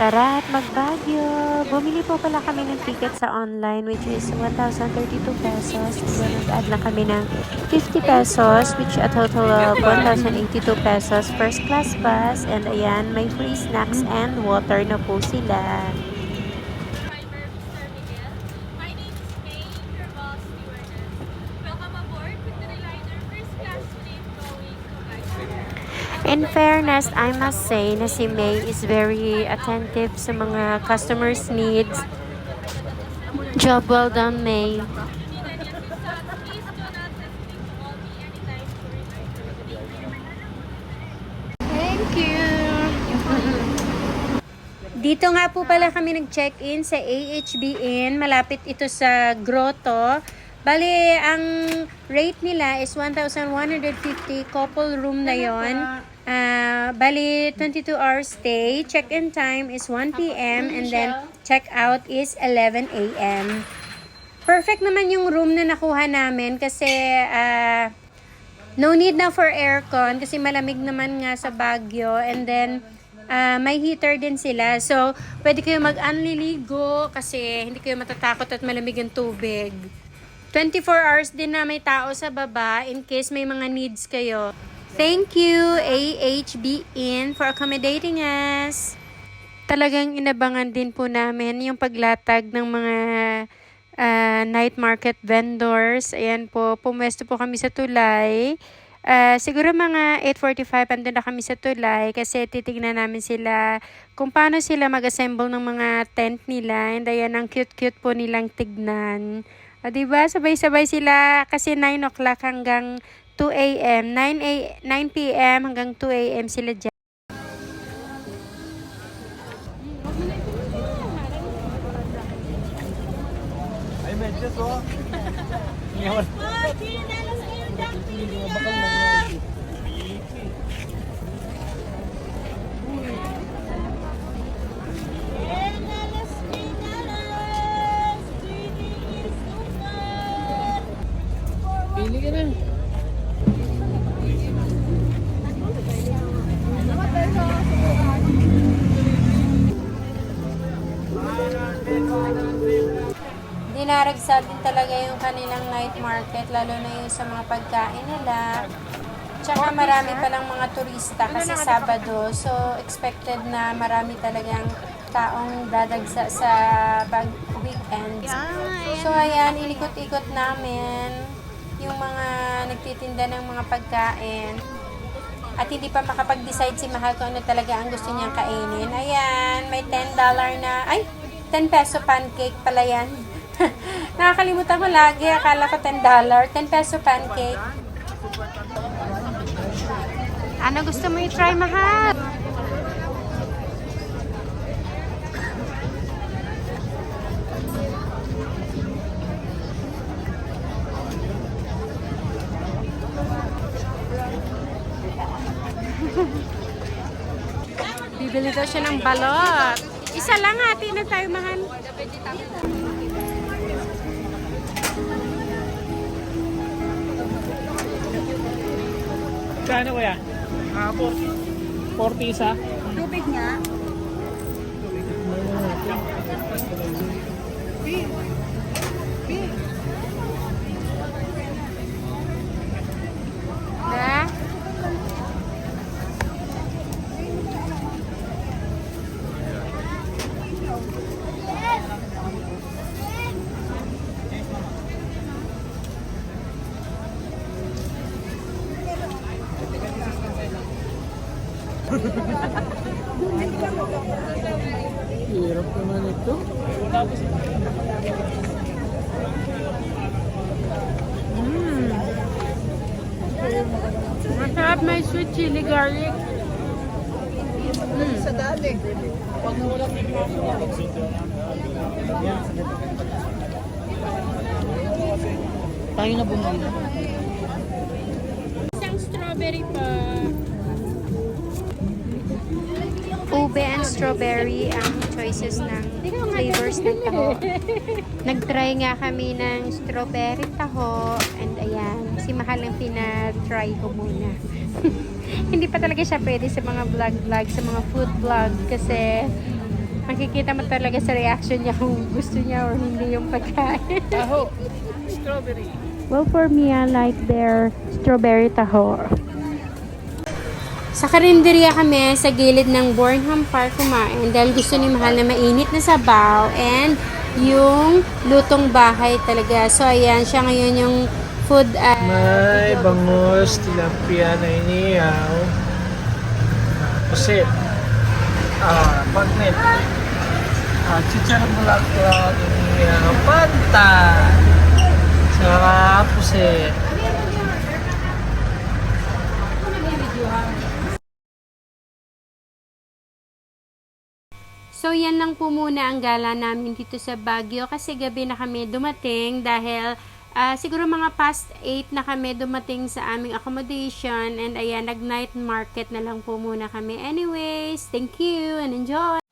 Tara at mag-Baguio! Bumili po pala kami ng ticket sa online which is 1,032 pesos. Nag-add lang kami ng 50 pesos which a total of 1,082 pesos. First class bus and ayan, may free snacks and water na po sila. In fairness, I must say na si May is very attentive sa mga customers' needs. Job well done, May. Thank you. Dito nga po pala kami nag-check-in sa AHB Inn. Malapit ito sa Grotto. Bali, ang rate nila is 1,150 couple room na yon. Bali, 22 hours stay. Check-in time is 1 p.m. and then check-out is 11 a.m. Perfect naman yung room na nakuha namin kasi no need na for aircon kasi malamig naman nga sa Baguio and then may heater din sila. So, pwede kayo mag-anliligo kasi hindi kayo matatakot at malamig ang tubig. 24 hours din na may tao sa baba in case may mga needs kayo. Thank you, AHB Inn, for accommodating us. Talagang inabangan din po namin yung paglatag ng mga night market vendors. Ayan po, pumwesto po kami sa tulay. Siguro mga 8:45 andun na kami sa tulay kasi titignan namin sila kung paano sila mag-assemble ng mga tent nila. And ayan, ang cute-cute po nilang tignan. Diba? Sabay-sabay sila kasi 9 o'clock hanggang 2 a.m. 9 p.m. hanggang 2 a.m. sila dyan. Ay, medyas oh. Ngayon. Pili ka na. Dinaragsa din talaga yung kanilang night market, lalo na yung sa mga pagkain nila. Tsaka marami palang mga turista kasi Sabado. So, expected na marami talagang taong dadagsa sa weekends. So, ayan, inikot-ikot namin yung mga nagtitinda ng mga pagkain. At hindi pa makapag-decide si Mahal kung ano talaga ang gusto niyang kainin. Ayan, may $10 na, 10 peso pancake pala yan. Nakakalimutan ko lagi, akala ko $10. 10 peso pancake. Ano gusto mo i-try, Mahal? Bibili daw siya ng balot. Isa lang, hati na tayo, Mahal. Kano kaya? 40. 40 isa? Tubig nga. Na? Hirap naman ito. Masarap, may sweet chili garlic. Sa dali. Pag nawala tayo na bumili. Isang strawberry pa. Ube and strawberry ang choices ng flavors ng taho. Nag-try nga kami ng strawberry taho and ayan, si Mahal ang pina-try ko muna. Hindi pa talaga siya pwede sa mga vlog, sa mga food vlog kasi Makikita mo talaga sa reaction niya kung gusto niya or hindi yung pagkain. Taho. Strawberry. Well, for me, I like their strawberry taho. Sa karinderya kami sa gilid ng Bornham Park kumain dahil gusto ni Mahal na mainit na sabaw and yung lutong bahay talaga. So, ayan, siya ngayon yung food May bangus, tilapia na inihaw. Pusit. Pagnet. Chicharon bulaklak, inihaw. Panta. Sarap, pusit. So, yan lang po muna ang gala namin dito sa Baguio kasi gabi na kami dumating dahil siguro mga past 8 na kami dumating sa aming accommodation and ayan, nag-night market na lang po muna kami. Anyways, thank you and enjoy!